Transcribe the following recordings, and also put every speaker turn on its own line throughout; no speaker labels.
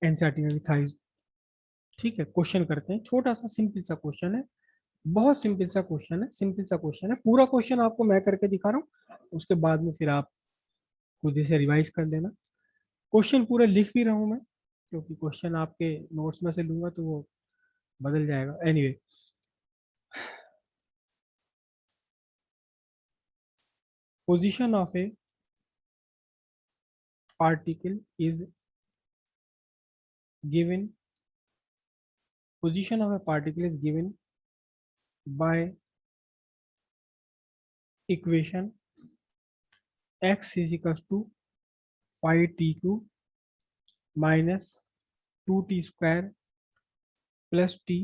NCERT में भी था। ठीक है, क्वेश्चन करते हैं, छोटा सा सिंपल सा क्वेश्चन है, बहुत सिंपल सा क्वेश्चन है, सिंपल सा क्वेश्चन है। पूरा क्वेश्चन आपको मैं करके दिखा रहा हूँ, उसके बाद में फिर आप खुद से रिवाइज कर लेना। क्वेश्चन पूरा लिख भी रहा हूँ मैं, क्योंकि क्वेश्चन आपके नोट्स में से लूंगा तो वो बदल जाएगा। Anyway, position of A particle is given, position of a particle is given by equation x is equals to 5t cube minus 2t square plus t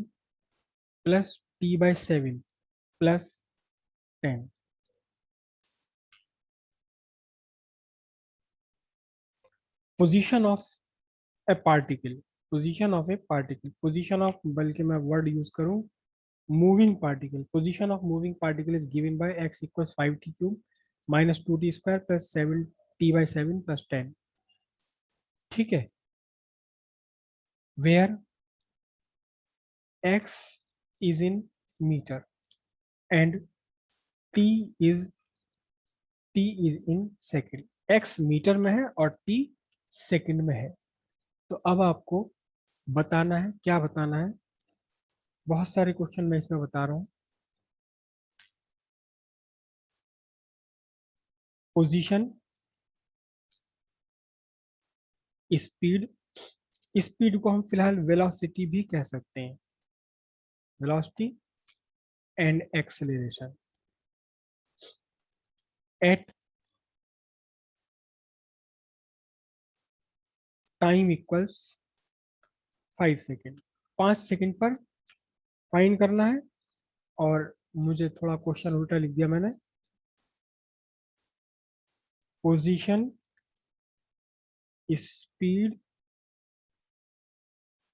plus t by 7 plus 10. Position of a particle, position of a particle, position of, बल्कि मैं word use करूँ, moving particle, position of moving particle is given by x equals 5t cube minus 2t square plus 7t by 7 plus 10. ठीक है, where x is in meter and t is in second. x metre में है और t second में है। तो अब आपको बताना है, क्या बताना है, बहुत सारे क्वेश्चन मैं इसमें बता रहा हूँ। पोजीशन, स्पीड, स्पीड को हम फिलहाल वेलोसिटी भी कह सकते हैं, velocity and acceleration at time equals 5 second, 5 second पर फाइंड करना है। और मुझे थोड़ा क्वेश्चन उल्टा लिख दिया मैंने, पोजीशन, स्पीड,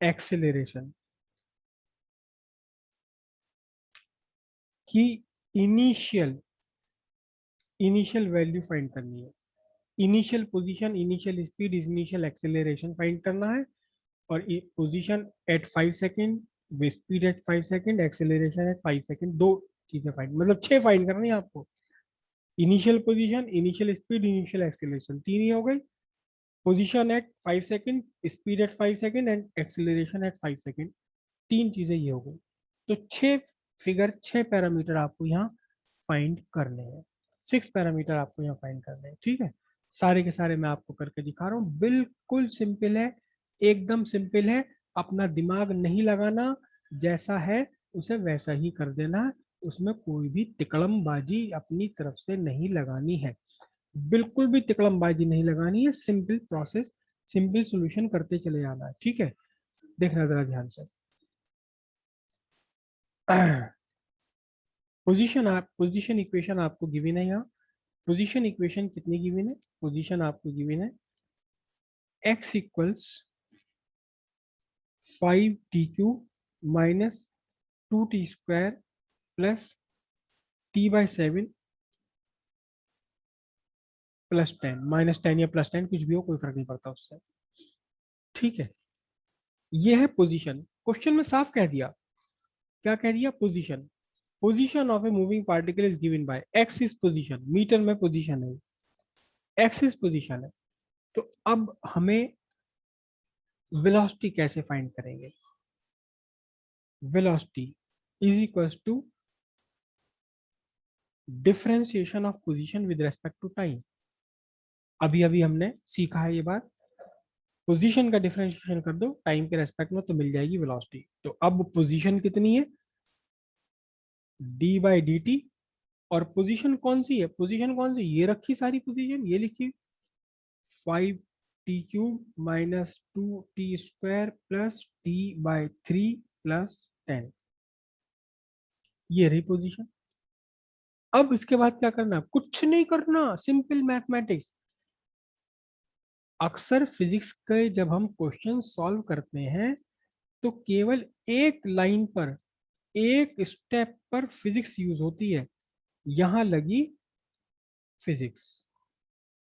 एक्सेलरेशन की इनिशियल वैल्यू फाइंड करनी है। Initial position, initial speed, initial acceleration find करना है। और position at 5 second, speed at 5 second, acceleration at 5 second, दो चीजें फाइंड, मतलब 6 फाइंड करनी है आपको। Initial position, initial speed, initial acceleration, तीन ही हो गई। Position at 5 second, speed at 5 second and acceleration at 5 second, तीन चीजें ये हो गई। तो 6 फिगर, 6 पैरामीटर आपको यहाँ फाइंड करने हैं, 6 पैरामीटर आपको यहाँ फाइंड करने हैं। ठीक है, सारे के सारे मैं आपको करके दिखा रहा हूँ, बिल्कुल सिंपल है, एकदम सिंपल है। अपना दिमाग नहीं लगाना, जैसा है उसे वैसा ही कर देना, उसमें कोई भी तिकड़मबाजी अपनी तरफ से नहीं लगानी है, बिल्कुल भी तिकड़मबाजी नहीं लगानी है। सिंपल प्रोसेस, सिंपल सॉल्यूशन करते चले जाना है। ठीक है, देखना जरा ध्यान से। पोजीशन, आप पोजीशन इक्वेशन आपको गिवन है यहाँ। पोजीशन इक्वेशन कितनी गिवन है, पोजीशन आपको गिवन है x equals 5t cube minus 2t square plus t by 7 plus 10, -10 या +10 कुछ भी हो, कोई फर्क नहीं पड़ता उससे। ठीक है, ये है पोजीशन। क्वेश्चन में साफ कह दिया, क्या कह दिया, position, position of a moving particle is given by x is position, metre में पोजीशन है, एक्स इज पोजीशन है। तो अब हमें वेलोसिटी कैसे फाइंड करेंगे, velocity is equals to differentiation of position with respect to time. अभी अभी हमने सीखा है ये बात, पोजीशन का डिफरेंशिएशन कर दो टाइम के रेस्पेक्ट में तो मिल जाएगी वेलोसिटी। तो अब पोजीशन कितनी है, डी बाई डी टी, और पोजीशन कौन सी है, पोजीशन कौन सी, ये रखी सारी पोजीशन, ये लिखी 5t cube minus 2t square plus t by 3 plus 10, ये रही पोजीशन। अब इसके बाद क्या करना, कुछ नहीं करना, सिंपल मैथमेटिक्स। अक्सर फिजिक्स के जब हम क्वेश्चन सॉल्व करते हैं तो केवल एक लाइन पर, एक स्टेप पर फिजिक्स यूज होती है, यहां लगी फिजिक्स।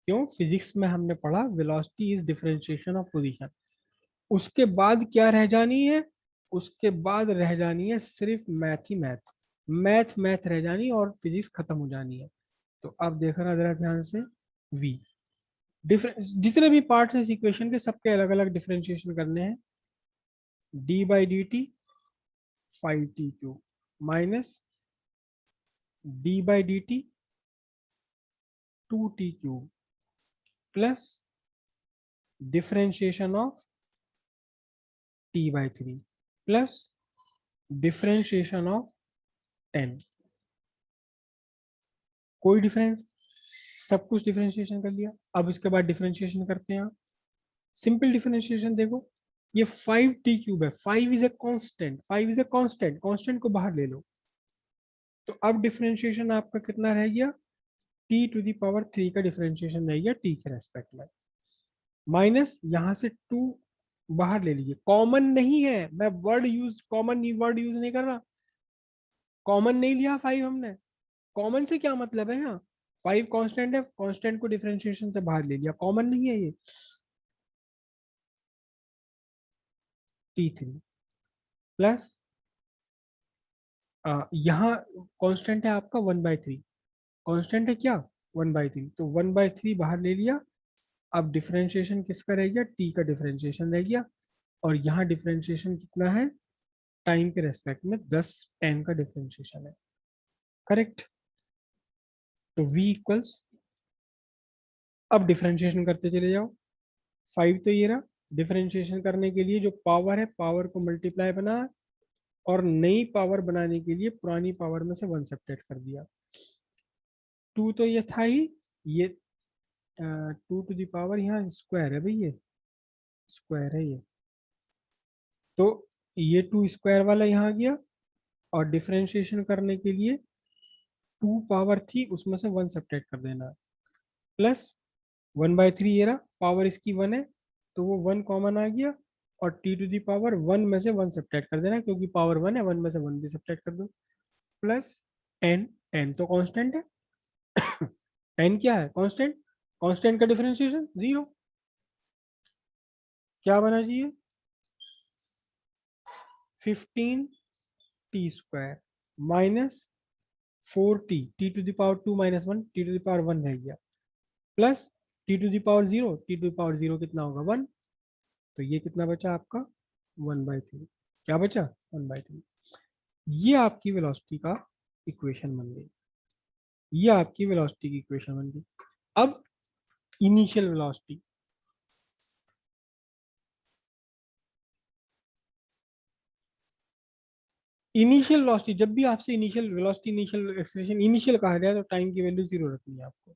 क्यों, फिजिक्स में हमने पढ़ा velocity is differentiation of position. उसके बाद क्या रह जानी है, उसके बाद रह जानी है सिर्फ मैथ ही मैथ, मैथ मैथ रह जानी और फिजिक्स खत्म हो जानी है। तो अब देखना जरा ध्यान से, v डिफरेंस जितने भी पार्ट्स हैं इस इक्वेशन के सबके अलग अलग डिफरेंशिएशन करने हैं। d by D T 5t³ minus d by D T 2t³ plus differentiation of t by 3 plus differentiation of 10। कोई डिफरेंस, सब कुछ डिफरेंशिएशन कर लिया। अब इसके बाद डिफरेंशिएशन करते हैं। सिंपल डिफरेंशिएशन देखो, ये 5t³ है, 5 is a constant, 5 is a constant, constant को बाहर ले लो। तो अब डिफरेंशिएशन आपका कितना रह गया, t⁻³ का डिफरेंशिएशन रह गया t के रेस्पेक्ट में, माइनस यहाँ से 2 बाहर ले लीजिए। कॉमन नहीं है, मैं word use, common word use नहीं कर रहा, कॉमन नहीं लिया 5 हमने। कॉमन से क्या मतलब है, यहाँ 5 कांस्टेंट है, कांस्टेंट को डिफरेंशिएशन से बाहर ले लिया, कॉमन नहीं है ये। t3 प्लस यहाँ कांस्टेंट है आपका 1/3, कांस्टेंट है क्या 1/3, तो 1/3 बाहर ले लिया। अब डिफरेंशिएशन किसका रह गया, t का डिफरेंशिएशन रह गया। और यहाँ डिफरेंशिएशन कितना है, टाइम के रेस्पेक्ट में 10 10 का डिफरेंशिएशन है, करेक्ट। तो v इक्वल्स, अब डिफरेंशिएशन करते चले जाओ। 5 तो ये रहा, डिफरेंशिएशन करने के लिए जो पावर है, पावर को मल्टीप्लाई बना, और नई पावर बनाने के लिए पुरानी पावर में से 1 सब्ट्रैक्ट कर दिया। 2 तो ये था ही, ये 2 टू द पावर यहाँ स्क्वायर है भाई, ये स्क्वायर है ये, तो ये 2 स्क्वायर वाला यहाँ गया। और डिफरेंशिएशन करने के लिए 2 पावर थी, उसमें से 1 सब्ट्रैक्ट कर देना, प्लस 1/3 ये रहा, पावर इसकी 1 है, तो वो 1 कॉमन आ गया। और t⁻1 में से 1 सब्ट्रैक्ट कर देना, क्योंकि पावर 1 है, 1 में से 1 भी सब्ट्रैक्ट कर दो, प्लस 10, 10 तो कांस्टेंट है। 10 क्या है, कांस्टेंट, कांस्टेंट का डिफरेंशिएशन 0, क्या बना जी, 15t² minus 4t, t⁻2 minus 1, t⁻1 रह गया, प्लस t⁻0, t⁻0 कितना होगा 1, तो ये कितना बचा आपका 1/3, क्या बचा 1/3। ये आपकी वेलोसिटी का इक्वेशन बन गई, ये आपकी वेलोसिटी की इक्वेशन बन गई। अब इनिशियल वेलोसिटी, इनिशियल वेलोसिटी, जब भी आपसे initial velocity, initial acceleration, initial कहा जाए तो टाइम की वैल्यू 0 रखनी है आपको,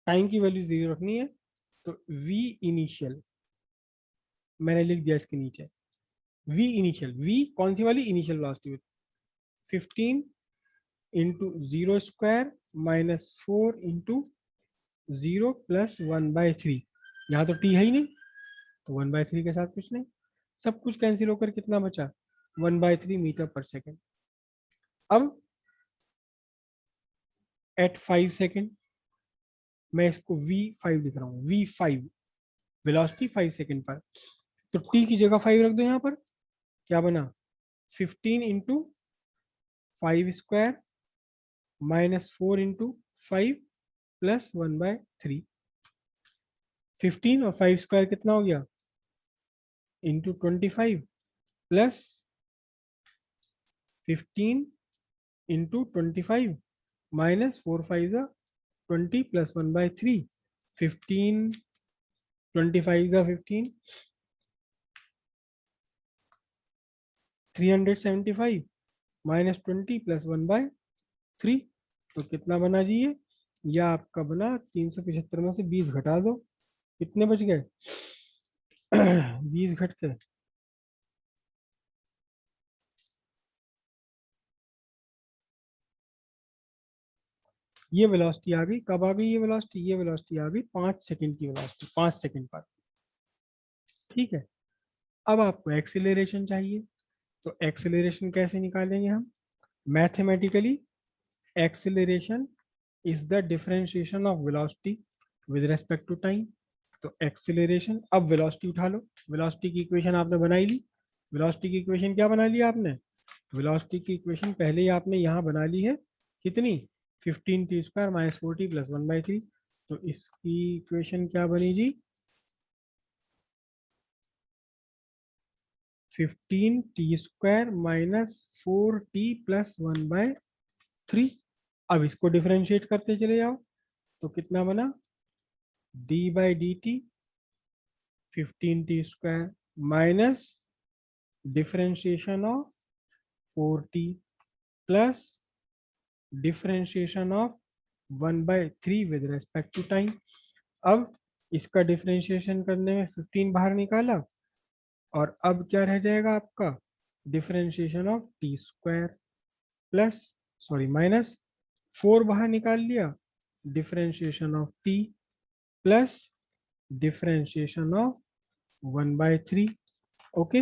टाइम की वैल्यू 0 रखनी है। तो v इनिशियल मैंने लिख दिया इसके नीचे, v इनिशियल, v कौन सी वाली, initial velocity, 15 into 0² minus 4 into 0 plus 1/3, यहाँ तो t है ही नहीं, तो 1/3 के साथ कुछ नहीं, सब कुछ कैंसिल होकर कितना बचा 1/3 मीटर पर सेकेंड। अब एट 5 सेकेंड, मैं इसको v5 लिख रहा हूँ, v5 वेलोसिटी 5 सेकेंड पर, तो t की जगह 5 रख दो यहाँ पर, क्या बना 15 इंटू 5² माइनस 4 इंटू 5 प्लस 1/3, 15 और 5² कितना हो गया into 25 plus 15 into 25 minus 4 5 20 plus 1/3, 15 25 15 375 minus 20 plus 1/3, तो कितना बना जी ये, या आपका बना 375 में से 20 घटा दो, कितने बच गए 20 घट के ये वेलोसिटी आ गई, कब आ गई ये वेलोसिटी, ये वेलोसिटी आ गई 5 सेकंड की वेलोसिटी, 5 सेकंड पर, ठीक है। अब आपको एक्सीलरेशन चाहिए, तो एक्सीलरेशन कैसे निकालेंगे हम, mathematically acceleration is the differentiation of velocity with respect to time. तो एक्सेलरेशन, अब वेलोसिटी उठा लो, वेलोसिटी की इक्वेशन आपने बनाई ली, वेलोसिटी की इक्वेशन क्या बना लिया आपने, वेलोसिटी की इक्वेशन पहले ही आपने यहाँ बना ली है, कितनी, 15t² - 4t + 1/3। तो इसकी इक्वेशन क्या बनी जी, 15t² - 4t + 1/3। अब इसको डिफरेंशिएट करते चले जाओ, तो कितना बना, d/dt 15t² minus differentiation of 4t plus differentiation of 1/3 with respect to time. अब इसका डिफरेंशिएशन करने में 15 बाहर निकाला, और अब क्या रह जाएगा आपका, differentiation of t² plus, sorry minus 4 बाहर निकाल लिया, differentiation of t plus differentiation of 1/3। Okay,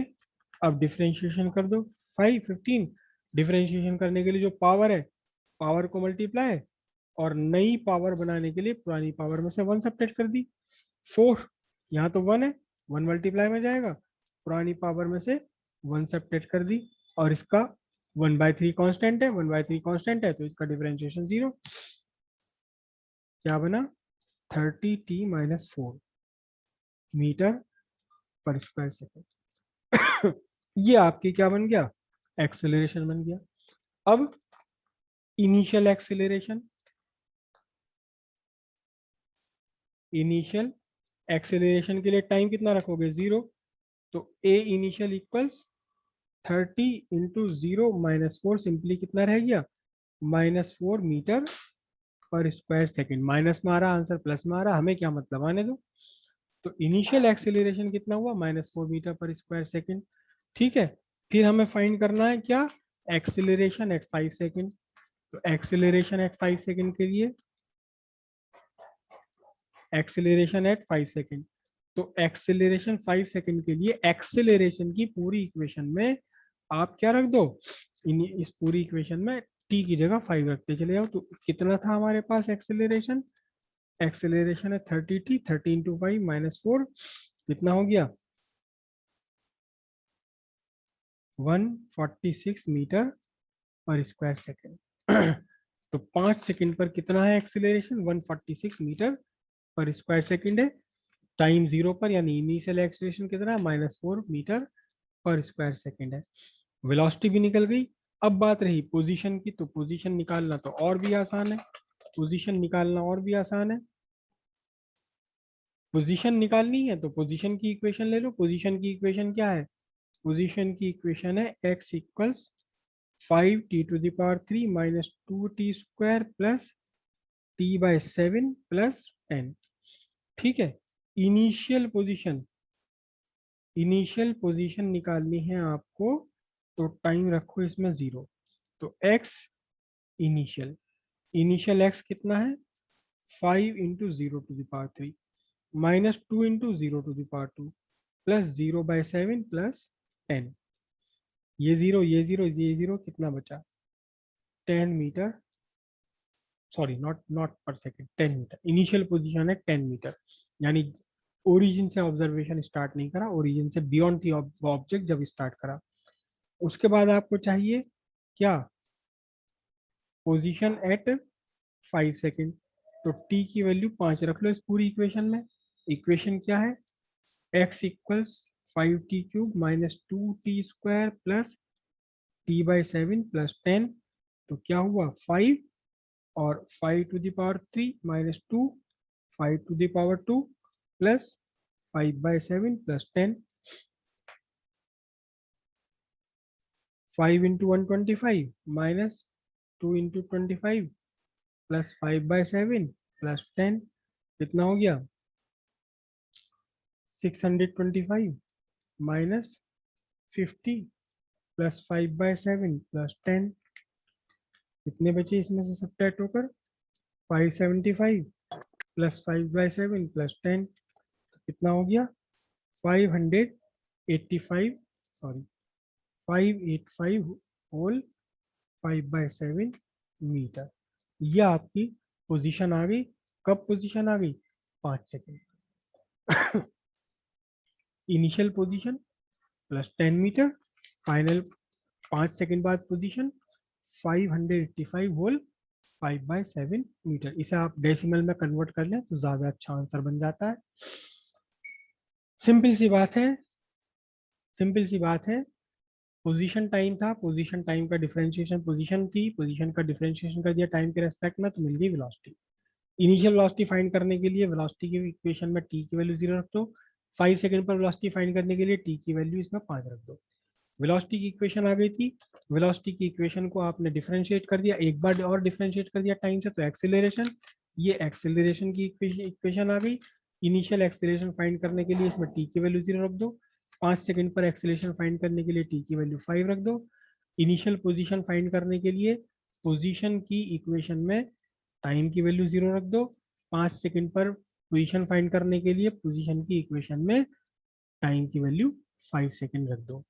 अब डिफरेंशिएशन कर दो, 15 डिफरेंशिएशन करने के लिए जो पावर है, पावर को मल्टीप्लाई, और नई पावर बनाने के लिए पुरानी पावर में से 1 सब्ट्रैक्ट कर दी। 4, यहाँ तो 1 है, 1 मल्टीप्लाई में जाएगा, पुरानी पावर में से 1 सब्ट्रैक्ट कर दी, और इसका 1/3 कांस्टेंट है, 1/3 कांस्टेंट है, तो इसका डिफरेंशिएशन 0। क्या बना, 30t - 4 मीटर पर स्क्वायर सेकेंड। ये आपकी क्या बन गया, एक्सेलरेशन बन गया। अब इनिशियल एक्सेलरेशन, इनिशियल एक्सेलरेशन के लिए टाइम कितना रखोगे, 0। तो ए इनिशियल इक्वल्स 30 × 0 - 4, सिंपली कितना रह गया, -4 मीटर पर स्क्वायर सेकेंड। माइनस में आ रहा आंसर, प्लस में आ रहा, हमें क्या मतलब, आने दो। तो इनिशियल एक्सेलरेशन कितना हुआ, -4 मीटर पर स्क्वायर सेकेंड। ठीक है, फिर हमें फाइंड करना है क्या, एक्सेलरेशन एट 5 सेकेंड। तो एक्सेलरेशन एट 5 सेकेंड के लिए, एक्सेलरेशन एट 5 सेकेंड, तो एक्सेलरेशन 5 सेकेंड के लिए एक्सेलरेशन की पूरी इक्वेशन में आप क्या रख दो, इस पूरी इक्वेशन में t की जगह 5 रखते चले जाओ। तो कितना था हमारे पास एक्सेलरेशन, एक्सेलरेशन है 30t, 30 × 5 - 4, कितना हो गया, 146 मीटर पर स्क्वायर सेकेंड। तो 5 सेकेंड पर कितना है एक्सेलरेशन, 146 मीटर पर स्क्वायर सेकेंड है। टाइम 0 पर, यानी इनिशियल एक्सेलरेशन कितना है, -4 मीटर पर स्क्वायर सेकेंड है। वेलोसिटी भी निकल गई। अब बात रही पोजीशन की, तो पोजीशन निकालना तो और भी आसान है, पोजीशन निकालना और भी आसान है। पोजीशन निकालनी है तो पोजीशन की इक्वेशन ले लो। पोजीशन की इक्वेशन क्या है, पोजीशन की इक्वेशन है x equals 5t³ - 2t² plus t/7 plus 10। ठीक है, इनिशियल पोजीशन, इनिशियल पोजीशन निकालनी है आपको, तो टाइम रखो इसमें 0। तो x इनिशियल, इनिशियल x कितना है, 5 × 0⁻³ -2 × 0⁻² प्लस 0/7 प्लस 10। ये 0, ये 0, ये 0, कितना बचा, 10 मीटर, सॉरी नॉट नॉट पर सेकेंड, 10 मीटर। इनिशियल पोजीशन है 10 मीटर, यानी ओरिजिन से ऑब्जर्वेशन स्टार्ट नहीं करा, ओरिजिन से बियॉन्ड थी ऑब्जेक्ट जब स्टार्ट करा। उसके बाद आपको चाहिए क्या, पोजीशन एट 5 सेकेंड। तो t की वैल्यू 5 रख लो इस पूरी इक्वेशन में। इक्वेशन क्या है, x equals 5t³ - 2t² plus t/7 plus 10। तो क्या हुआ, 5 और 5⁻³ - 2, 5⁻² plus 5/7 plus 10। 5 × 125 minus 2 × 25 plus 5/7 plus 10, कितना हो गया, 625 माइनस 50 प्लस 5/7 प्लस 10, कितने बचे इसमें से सब्ट्रैक्ट होकर, 575 प्लस 5/7 प्लस 10, कितना हो गया, 585, सॉरी 585 होल 5/7 मीटर। यह आपकी पोजीशन आ गई। कब पोजीशन आ गई, 5 second. Initial position plus 10 metre, final 5 second बाद पोजीशन 585 होल 5/7 मीटर। इसे आप डेसिमल में कन्वर्ट कर लें तो ज्यादा अच्छा आंसर बन जाता है। सिंपल सी बात है, सिंपल सी बात है। पोजीशन टाइम था, पोजीशन टाइम का डिफरेंशिएशन पोजीशन थी, पोजीशन का डिफरेंशिएशन कर दिया टाइम के रेस्पेक्ट में तो मिल गई वेलोसिटी। इनिशियल वेलोसिटी फाइंड करने के लिए वेलोसिटी की इक्वेशन में टी की वैल्यू 0 रख दो, 5 सेकंड पर वेलोसिटी फाइंड करने के लिए टी की वैल्यू इसमें 5 रख दो। वेलोसिटी की इक्वेशन आ गई थी। वेलोसिटी की इक्वेशन को आपने डिफरेंशिएट कर दिया, एक बार और डिफरेंशिएट कर दिया टाइम से, तो एक्सेलरेशन, ये एक्सेलरेशन की इक्वेशन आ गई। इनिशियल एक्सेलरेशन फाइंड करने के लिए इसमें टी की वैल्यू 0 रख दो, 5 सेकंड पर एक्सेलरेशन फाइंड करने के लिए टी की वैल्यू 5 रख दो। इनिशियल पोजीशन फाइंड करने के लिए पोजीशन की इक्वेशन में टाइम की वैल्यू 0 रख दो, 5 सेकंड पर पोजीशन फाइंड करने के लिए पोजीशन की इक्वेशन में टाइम की वैल्यू 5 सेकंड रख दो।